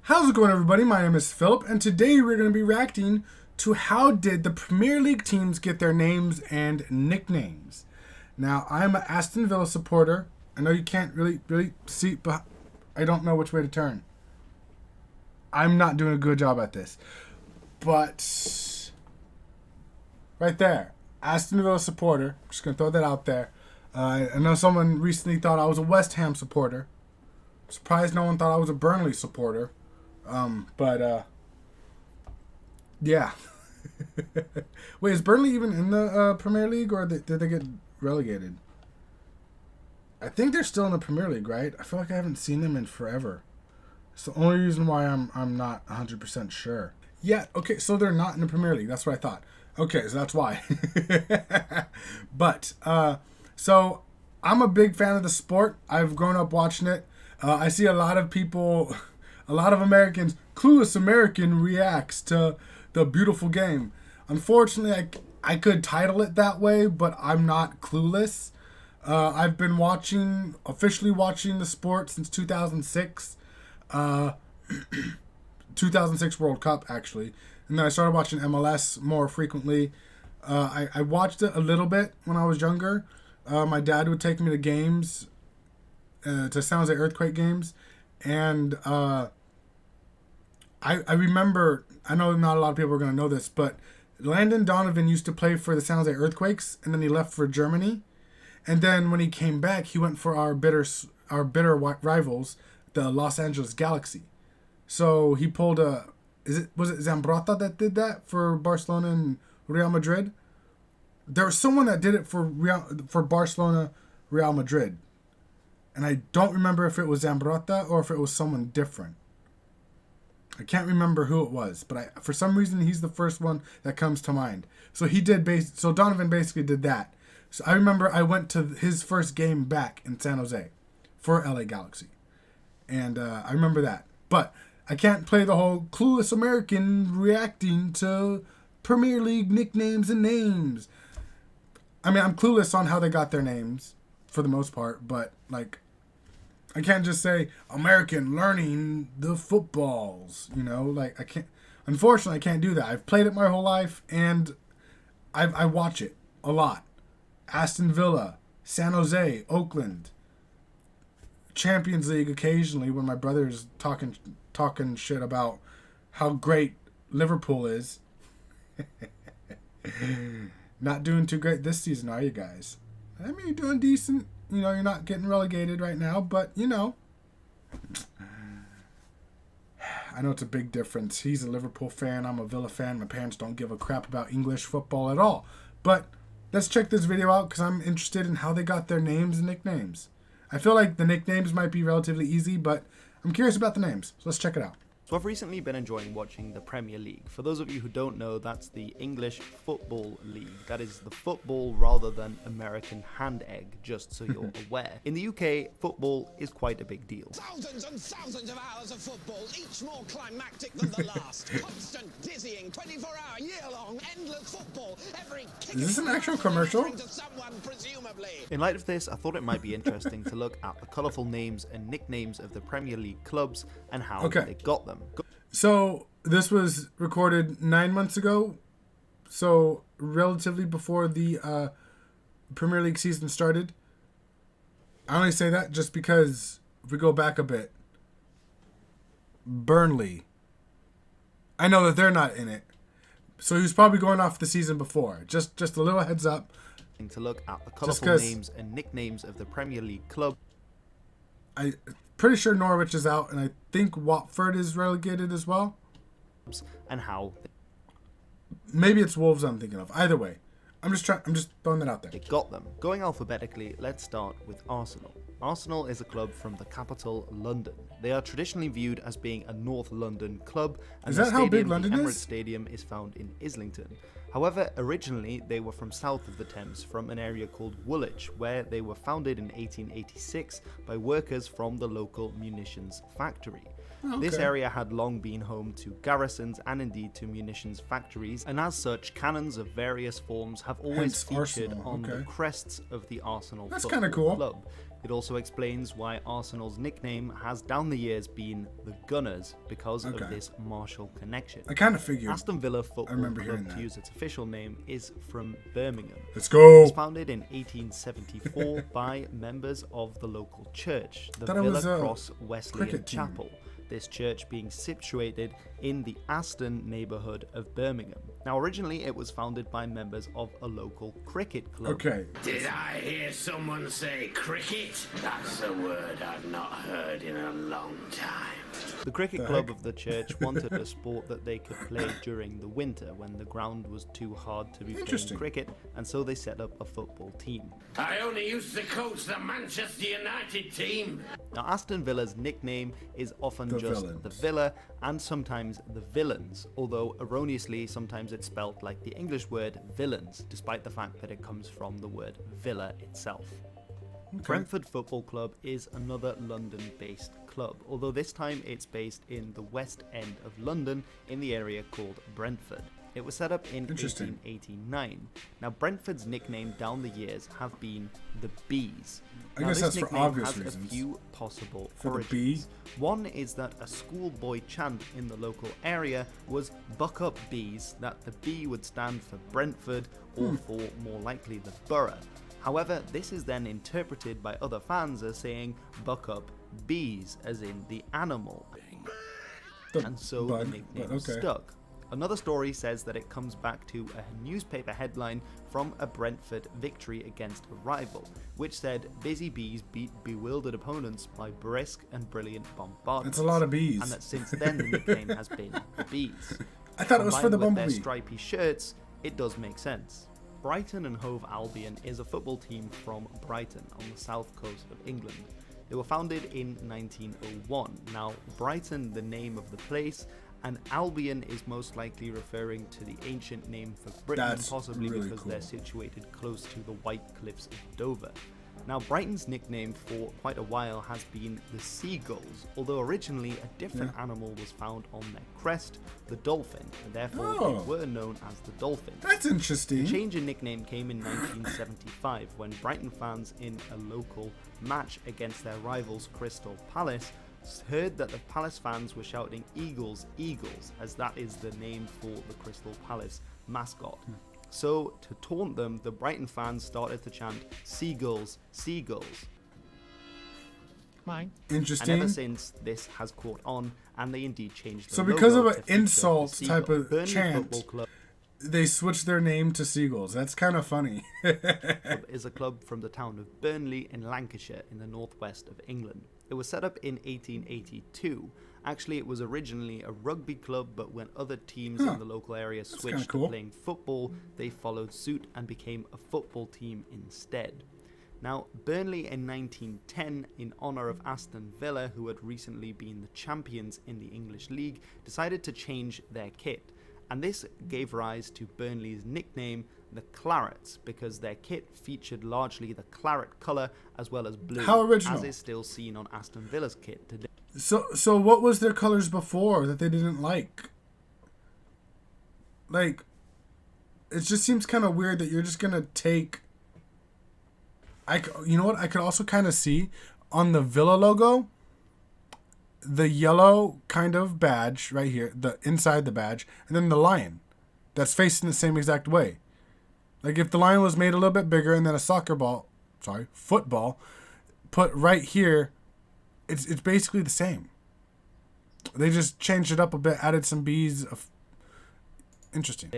How's it going, everybody? My name is Philip, and today we're going to be reacting to how did the Premier League teams get their names and nicknames. Now, I'm an Aston Villa supporter. I know you can't really see, but I don't know which way to turn. I'm not doing a good job at this. But right there, Aston Villa supporter. Just going to throw that out there. I know someone recently thought I was a West Ham supporter. Surprised no one thought I was a Burnley supporter. Yeah. Wait, is Burnley even in the Premier League, or did they get relegated? I think they're still in the Premier League, right? I feel like I haven't seen them in forever. It's the only reason why I'm not 100% sure. Yeah, okay, so they're not in the Premier League. That's what I thought. Okay, so that's why. So I'm a big fan of the sport. I've grown up watching it. I see a lot of people, a lot of Americans, clueless American reacts to the beautiful game. Unfortunately, I could title it that way, but I'm not clueless. I've been officially watching the sport since 2006. 2006 World Cup, actually. And then I started watching MLS more frequently. I watched it a little bit when I was younger. My dad would take me to games, to San Jose Earthquake games. And I remember, I know not a lot of people are going to know this, but Landon Donovan used to play for the San Jose Earthquakes, and then he left for Germany. And then when he came back, he went for our bitter rivals, the Los Angeles Galaxy. So he pulled was it Zambrotta that did that for Barcelona and Real Madrid? There was someone that did it for Barcelona, Real Madrid. And I don't remember if it was Zambrotta or if it was someone different. I can't remember who it was, but for some reason he's the first one that comes to mind. So so Donovan basically did that. So I remember I went to his first game back in San Jose for LA Galaxy. And I remember that. But I can't play the whole clueless American reacting to Premier League nicknames and names. I mean, I'm clueless on how they got their names for the most part, but I can't just say American learning the footballs, I can't. Unfortunately, I can't do that. I've played it my whole life, and I watch it a lot. Aston Villa, San Jose, Oakland, Champions League occasionally when my brother's talking shit about how great Liverpool is. Not doing too great this season, are you guys? I mean, you're doing decent. You're not getting relegated right now, but, I know it's a big difference. He's a Liverpool fan. I'm a Villa fan. My parents don't give a crap about English football at all. But let's check this video out because I'm interested in how they got their names and nicknames. I feel like the nicknames might be relatively easy, but I'm curious about the names. So let's check it out. So I've recently been enjoying watching the Premier League. For those of you who don't know, that's the English Football League. That is the football rather than American hand egg, just so you're aware. In the UK, football is quite a big deal. Thousands and thousands of hours of football, each more climactic than the last. Constant, dizzying, 24-hour, year-long, endless football. Every kick is this an actual commercial? to someone, presumably. In light of this, I thought it might be interesting to look at the colourful names and nicknames of the Premier League clubs and how they got them. So this was recorded 9 months ago, so relatively before the Premier League season started. I only say that just because if we go back a bit, Burnley, I know that they're not in it, so he was probably going off the season before. Just a little heads up. To look at the colourful names and nicknames of the Premier League club. I'm pretty sure Norwich is out, and I think Watford is relegated as well. And how maybe it's Wolves I'm thinking of. Either way, I'm just throwing that out there. they got them. Going alphabetically, let's start with Arsenal. Arsenal is a club from the capital, London. They are traditionally viewed as being a North London club, and is that how big London the Emirates is? Stadium is found in Islington. However, originally they were from south of the Thames, from an area called Woolwich, where they were founded in 1886 by workers from the local munitions factory. This Okay. area had long been home to garrisons and indeed to munitions factories, and as such, cannons of various forms have always Hence featured Arsenal, on the okay. crests of the Arsenal That's Football kinda cool. Club. It also explains why Arsenal's nickname has down the years been the Gunners because of Okay. this martial connection. I kind of figured. Aston Villa Football remember Club, hearing to that. use its official name, is from Birmingham. Let's It go. was founded in 1874 by members of the local church, the Thought it Villa was a Cross Wesleyan cricket team. Chapel. This church being situated in the Aston neighbourhood of Birmingham. Now, originally it was founded by members of a local cricket club. Okay. Did I hear someone say cricket? That's a word I've not heard in a long time. The cricket club of the church wanted a sport that they could play during the winter when the ground was too hard to be playing Interesting. cricket, and so they set up a football team. I only used to coach the Manchester United team. Now, Aston Villa's nickname is often The just Villains. the Villa and sometimes the Villains, although erroneously sometimes it's spelt like the English word villains, despite the fact that it comes from the word villa itself. Brentford Football Club is another London-based club, although this time it's based in the West End of London in the area called Brentford. It was set up in Interesting. 1889. Now, Brentford's nickname down the years have been the Bees. I Now, guess this that's for nickname obvious has reasons. a few possible For the origins. bee? One is that a schoolboy chant in the local area was "Buck up, bees," that the B would stand for Brentford or for more likely the borough. However, this is then interpreted by other fans as saying "Buck up, bees," as in the animal. The And so bug, the nickname but okay. stuck. Another story says that it comes back to a newspaper headline from a Brentford victory against a rival, which said busy bees beat bewildered opponents by brisk and brilliant bombardment. That's a lot of bees. And that since then the nickname has been the Bees. I thought it was for the Combined with their bumblebee. stripy shirts, it does make sense. Brighton and Hove Albion is a football team from Brighton on the south coast of England. They were founded in 1901. Now, Brighton, the name of the place, and Albion is most likely referring to the ancient name for Britain, That's possibly really because cool. they're situated close to the White Cliffs of Dover. Now, Brighton's nickname for quite a while has been the Seagulls, although originally a different animal was found on their crest, the dolphin, and therefore Oh. they were known as the Dolphins. That's interesting. The change in nickname came in 1975 when Brighton fans in a local match against their rivals Crystal Palace heard that the Palace fans were shouting "Eagles, Eagles," as that is the name for the Crystal Palace mascot. So, to taunt them, the Brighton fans started to chant "Seagulls, Seagulls." Mine. And Interesting. ever since, this has caught on, and they indeed changed the So because logo of to an feature the insult seagull. type of Burnley chant. Football Club They switched their name to Seagulls. That's kind of funny. is a club from the town of Burnley in Lancashire in the northwest of England. It was set up in 1882. Actually, it was originally a rugby club, but when other teams in the local area switched kinda cool. to playing football, they followed suit and became a football team instead. Now, Burnley in 1910, in honour of Aston Villa, who had recently been the champions in the English League, decided to change their kit. And this gave rise to Burnley's nickname, the Clarets, because their kit featured largely the claret colour as well as blue, How original. as is still seen on Aston Villa's kit today. So what was their colors before that they didn't like? Like, it just seems kind of weird that you're just gonna take. You know what? I could also kind of see on the Villa logo, the yellow kind of badge right here, the inside the badge, and then the lion, that's facing the same exact way. Like if the lion was made a little bit bigger and then a football, put right here, it's basically the same. They just changed it up a bit, added some bees. Interesting.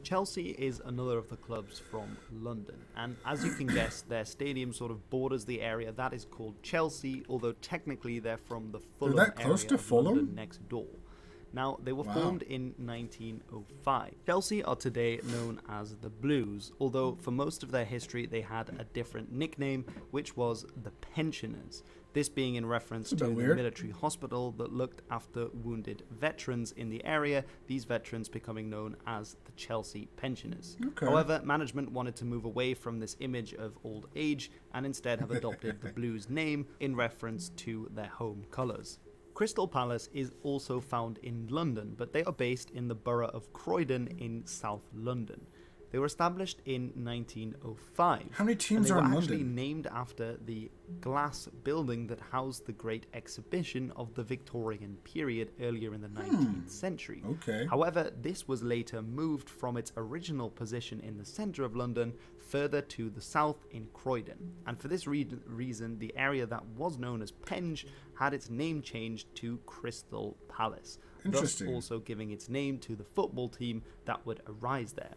Chelsea is another of the clubs from London, and as you can guess, their stadium sort of borders the area that is called Chelsea, although technically they're from the Fulham that close area to of Fulham? London next door. Now, they were formed in 1905. Chelsea are today known as the Blues, although for most of their history they had a different nickname, which was the Pensioners. This being in reference to bit the weird. military hospital that looked after wounded veterans in the area, these veterans becoming known as the Chelsea Pensioners. Okay. However, management wanted to move away from this image of old age and instead have adopted the Blues name in reference to their home colours. Crystal Palace is also found in London, but they are based in the borough of Croydon in South London. They were established in 1905. How many teams and are in they were actually London? named after the glass building that housed the Great Exhibition of the Victorian period earlier in the 19th century. Okay. However, this was later moved from its original position in the centre of London further to the south in Croydon. And for this reason, the area that was known as Penge had its name changed to Crystal Palace, thus Interesting. also giving its name to the football team that would arise there.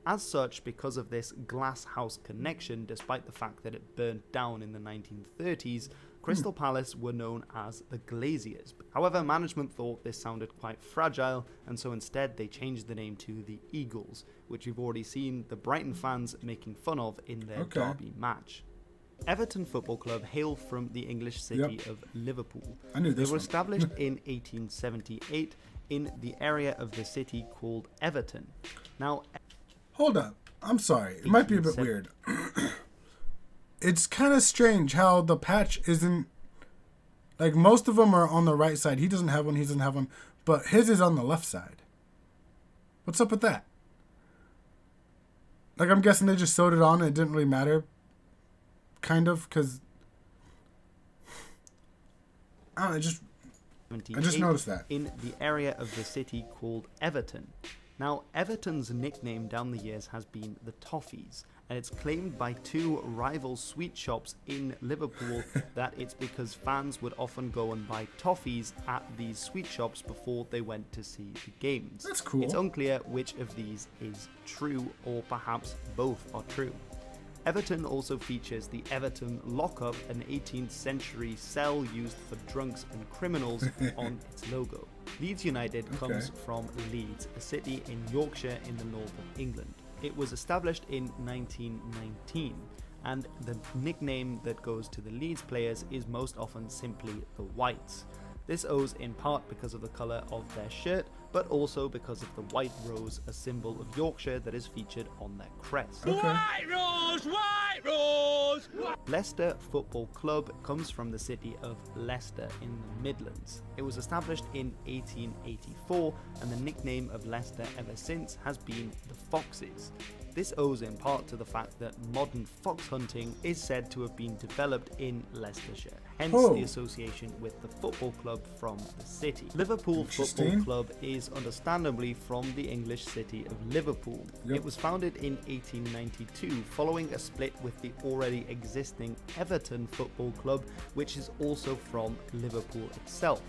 As such, because of this glass house connection, despite the fact that it burned down in the 1930s, Crystal Palace were known as the Glaziers. However, management thought this sounded quite fragile, and so instead they changed the name to the Eagles, which we've already seen the Brighton fans making fun of in their derby match. Everton Football Club hail from the English city of Liverpool. I knew this They were one. established in 1878 in the area of the city called Everton. Now, Hold up. I'm sorry. It might be a bit weird. It's kind of strange how the patch isn't... Like, most of them are on the right side. He doesn't have one, he doesn't have one. But his is on the left side. What's up with that? Like, I'm guessing they just sewed it on and it didn't really matter. Kind of, because... I don't know, I just noticed that. In the area of the city called Everton. Now, Everton's nickname down the years has been the Toffees, and it's claimed by two rival sweet shops in Liverpool that it's because fans would often go and buy toffees at these sweet shops before they went to see the games. That's cool. It's unclear which of these is true, or perhaps both are true. Everton also features the Everton Lockup, an 18th century cell used for drunks and criminals, on its logo. Leeds United comes from Leeds, a city in Yorkshire in the north of England. It was established in 1919, and the nickname that goes to the Leeds players is most often simply the Whites. This owes in part because of the colour of their shirt, but also because of the white rose, a symbol of Yorkshire that is featured on their crest. White Rose! White Rose! Leicester Football Club comes from the city of Leicester in the Midlands. It was established in 1884, and the nickname of Leicester ever since has been the Foxes. This owes in part to the fact that modern fox hunting is said to have been developed in Leicestershire, hence the association with the football club from the city. Liverpool Football Club is understandably from the English city of Liverpool. It was founded in 1892 following a split with the already existing Everton Football Club, which is also from Liverpool itself.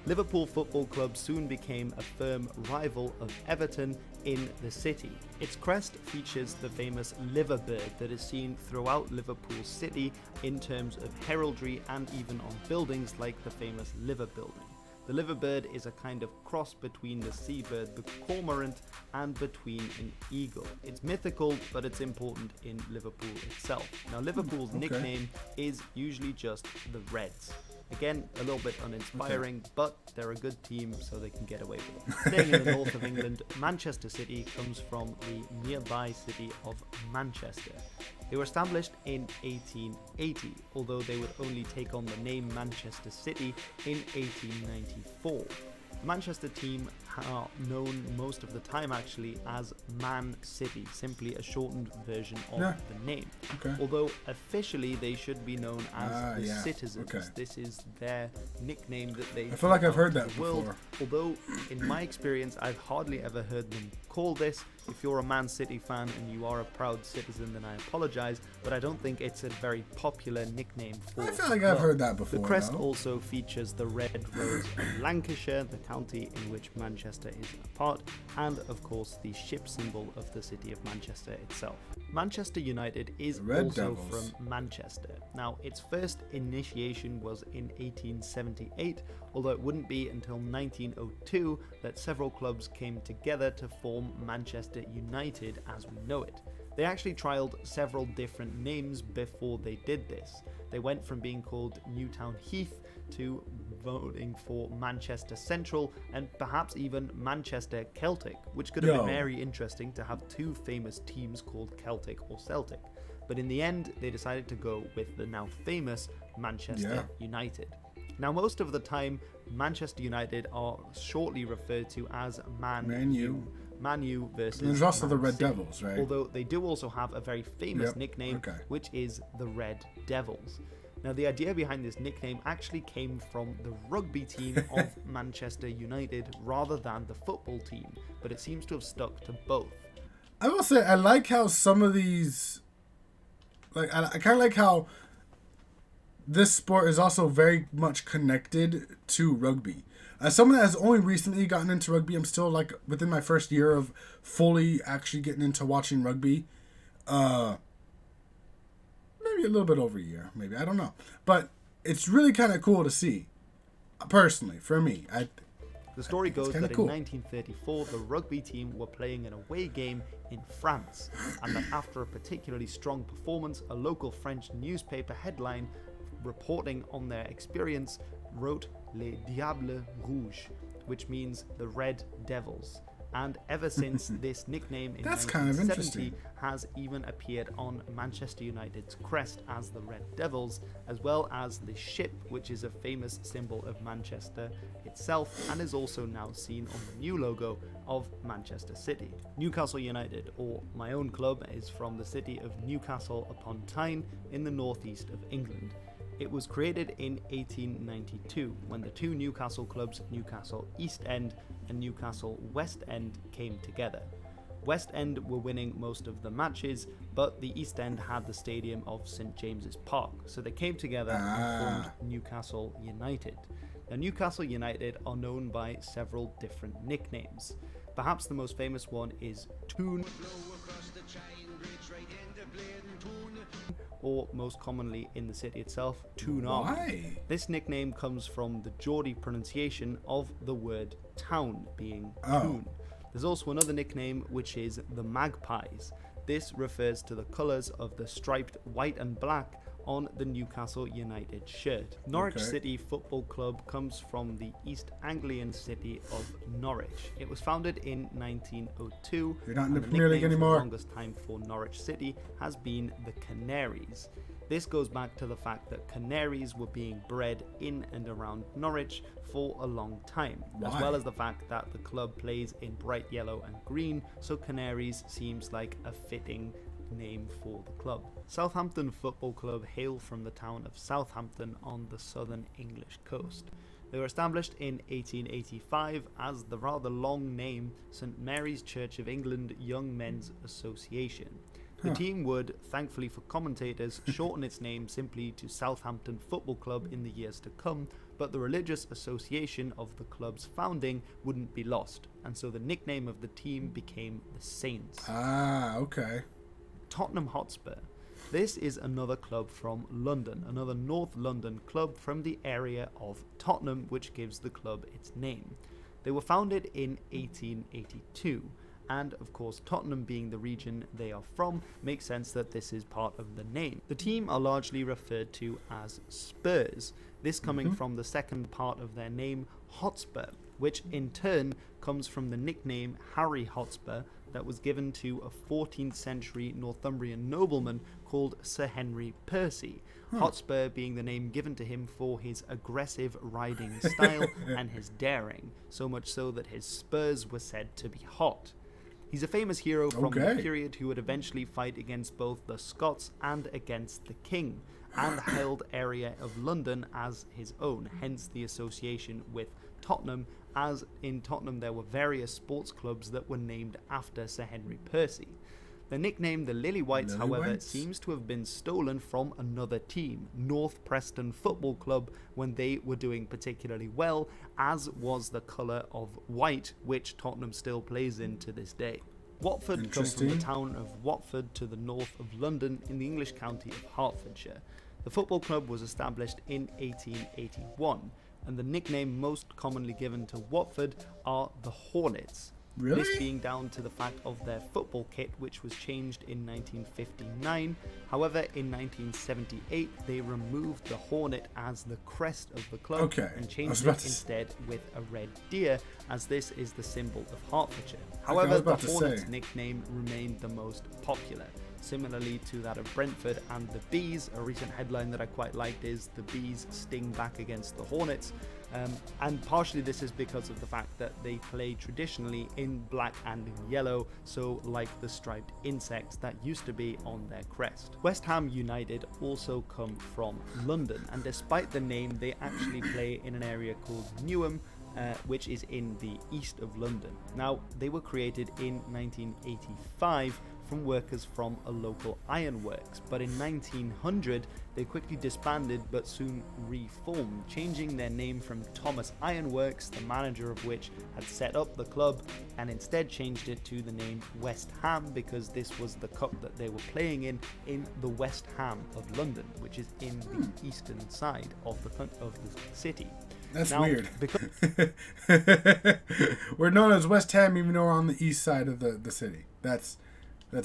Liverpool Football Club soon became a firm rival of Everton in the city. Its crest features the famous liver bird that is seen throughout Liverpool City in terms of heraldry and even on buildings like the famous Liver Building. The liver bird is a kind of cross between the seabird, the cormorant, and between an eagle. It's mythical, but it's important in Liverpool itself. Now, Liverpool's nickname is usually just the Reds. Again, a little bit uninspiring, but they're a good team, so they can get away with it. Staying in the north of England, Manchester City comes from the nearby city of Manchester. They were established in 1880, although they would only take on the name Manchester City in 1894. The Manchester team are known most of the time actually as Man City, simply a shortened version of the name. Although officially they should be known as the Citizens. This is their nickname that they... I feel like I've heard that before. Although in my experience I've hardly ever heard them call this. If you're a Man City fan and you are a proud citizen, then I apologize, but I don't think it's a very popular nickname for I feel like I've heard that before. The crest also features the red rose of Lancashire, the county in which Manchester is a part, and of course the ship symbol of the city of Manchester itself. Manchester United is also from Manchester. Now, its first initiation was in 1878, although it wouldn't be until 1902 that several clubs came together to form Manchester United as we know it. They actually trialed several different names before they did this. They went from being called Newtown Heath to voting for Manchester Central and perhaps even Manchester Celtic, which could have been very interesting to have two famous teams called Celtic or Celtic. But in the end, they decided to go with the now famous Manchester United. Now, most of the time, Manchester United are shortly referred to as Man U. Man U versus And there's also the Man Red City. Devils, right? Although they do also have a very famous Yep, nickname, okay. which is the Red Devils. Now, the idea behind this nickname actually came from the rugby team of Manchester United rather than the football team, but it seems to have stuck to both. I will say, I like how some of these, like, I kind of like how this sport is also very much connected to rugby. As someone that has only recently gotten into rugby, I'm still like within my first year of fully actually getting into watching rugby. Maybe a little bit over a year, maybe, I don't know. But it's really kind of cool to see, personally, for me. The story goes that cool. in 1934, the rugby team were playing an away game in France, and that after a particularly strong performance, a local French newspaper headline reporting on their experience wrote Les Diables Rouges, which means the Red Devils. And ever since, this nickname in That's kind of 1970 interesting. has even appeared on Manchester United's crest as the Red Devils, as well as the ship, which is a famous symbol of Manchester itself and is also now seen on the new logo of Manchester City. Newcastle United, or my own club, is from the city of Newcastle upon Tyne in the northeast of England. It was created in 1892 when the two Newcastle clubs, Newcastle East End and Newcastle West End, came together. West End were winning most of the matches, but the East End had the stadium of St James's Park, so they came together and formed Newcastle United. Now, Newcastle United are known by several different nicknames. Perhaps the most famous one is Toon, or most commonly in the city itself, Toon Army. Why? This nickname comes from the Geordie pronunciation of the word town being Oh. Toon. There's also another nickname which is the Magpies. This refers to the colours of the striped white and black on the Newcastle United shirt. Norwich Okay. City Football Club comes from the East Anglian city of Norwich. It was founded in 1902. You're not in the and Premier League nickname for anymore. the longest time for Norwich City has been the Canaries. This goes back to the fact that canaries were being bred in and around Norwich for a long time, as Why? well as the fact that the club plays in bright yellow and green, so Canaries seems like a fitting name for the club. Southampton Football Club hail from the town of Southampton on the southern English coast. They were established in 1885 as the rather long name St Mary's Church of England Young Men's Association. The team would, thankfully for commentators, shorten its name simply to Southampton Football Club in the years to come, but the religious association of the club's founding wouldn't be lost, and so the nickname of the team became the Saints. Ah, okay. Tottenham Hotspur. This is another club from London, another North London club from the area of Tottenham, which gives the club its name. They were founded in 1882, and of course Tottenham being the region they are from makes sense that this is part of the name. The team are largely referred to as Spurs, this coming from the second part of their name, Hotspur, which in turn comes from the nickname Harry Hotspur that was given to a 14th century Northumbrian nobleman called Sir Henry Percy, Hotspur being the name given to him for his aggressive riding style and his daring, so much so that his spurs were said to be hot. He's a famous hero from the period who would eventually fight against both the Scots and against the king, and held area of London as his own, hence the association with Tottenham, as in Tottenham there were various sports clubs that were named after Sir Henry Percy. The nickname the Lily Whites, however, seems to have been stolen from another team, North Preston Football Club, when they were doing particularly well, as was the colour of white, which Tottenham still plays in to this day. Watford comes from the town of Watford to the north of London in the English county of Hertfordshire. The football club was established in 1881, and the nickname most commonly given to Watford are the Hornets. Really? This being down to the fact of their football kit, which was changed in 1959. However, in 1978, they removed the hornet as the crest of the club and changed it instead with a red deer, as this is the symbol of Hertfordshire. However, the Hornets nickname remained the most popular. similarly to that of Brentford and the Bees. A recent headline that I quite liked is "The Bees sting back against the Hornets." And partially this is because of the fact that they play traditionally in black and in yellow, so like the striped insects that used to be on their crest. West Ham United also come from London, and despite the name, they actually play in an area called Newham, which is in the east of London. Now, they were created in 1985 from workers from a local ironworks, but in 1900 they quickly disbanded but soon reformed, changing their name from Thomas Ironworks, the manager of which had set up the club, and instead changed it to the name West Ham because this was the cup that they were playing in the West Ham of London, which is in the eastern side of the city. That's now, weird. Because we're known as West Ham even though we're on the east side of the city. That's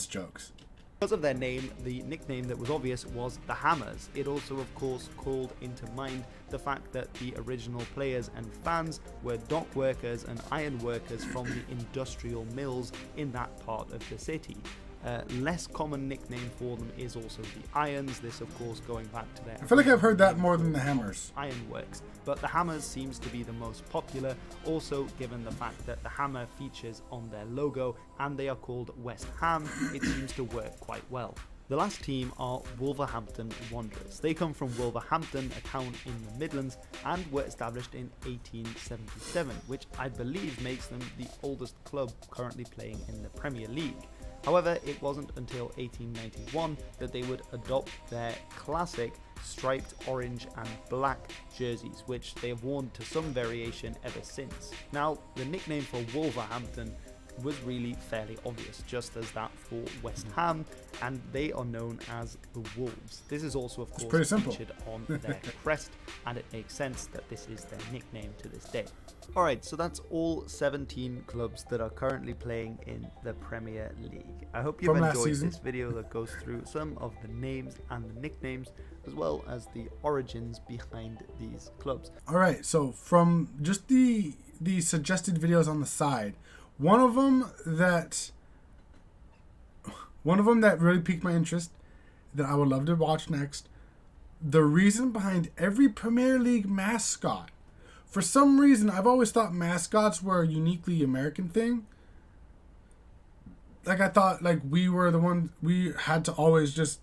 jokes. Because of their name, the nickname that was obvious was the Hammers. It also, of course, called into mind the fact that the original players and fans were dock workers and iron workers from the industrial mills in that part of the city. Less common nickname for them is also the Irons, this of course going back to their... I feel like I've heard that more than the Hammers. Ironworks, but the Hammers seems to be the most popular, also given the fact that the hammer features on their logo and they are called West Ham, it seems to work quite well. The last team are Wolverhampton Wanderers. They come from Wolverhampton, a town in the Midlands, and were established in 1877, which I believe makes them the oldest club currently playing in the Premier League. However, it wasn't until 1891 that they would adopt their classic striped orange and black jerseys, which they have worn to some variation ever since. Now, the nickname for Wolverhampton was really fairly obvious, just as that for West Ham, and they are known as the Wolves. This is also, of course, featured on their crest, and it makes sense that this is their nickname to this day. Alright, so that's all 17 clubs that are currently playing in the Premier League. I hope you've enjoyed this video that goes through some of the names and the nicknames, as well as the origins behind these clubs. Alright, so from just the suggested videos on the side, one of them that really piqued my interest, that I would love to watch next, the reason behind every Premier League mascot. For some reason, I've always thought mascots were a uniquely American thing. Like, I thought, like, we were the ones, we had to always just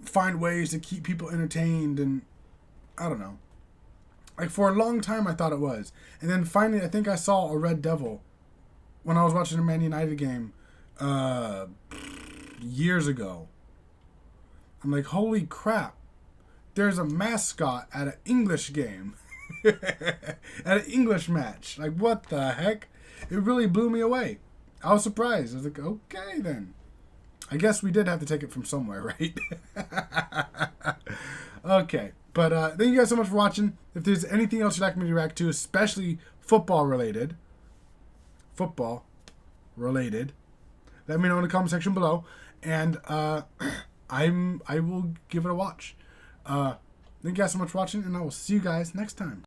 find ways to keep people entertained, and I don't know. Like, for a long time, I thought it was. And then finally, I think I saw a Red Devil when I was watching a Man United game years ago. I'm like, holy crap. There's a mascot at an English game. At an English match. Like, what the heck? It really blew me away. I was surprised. I was like, okay then. I guess we did have to take it from somewhere, right? Okay. But thank you guys so much for watching. If there's anything else you'd like me to react to, especially football related, let me know in the comment section below, and I will give it a watch. Thank you guys so much for watching, and I will see you guys next time.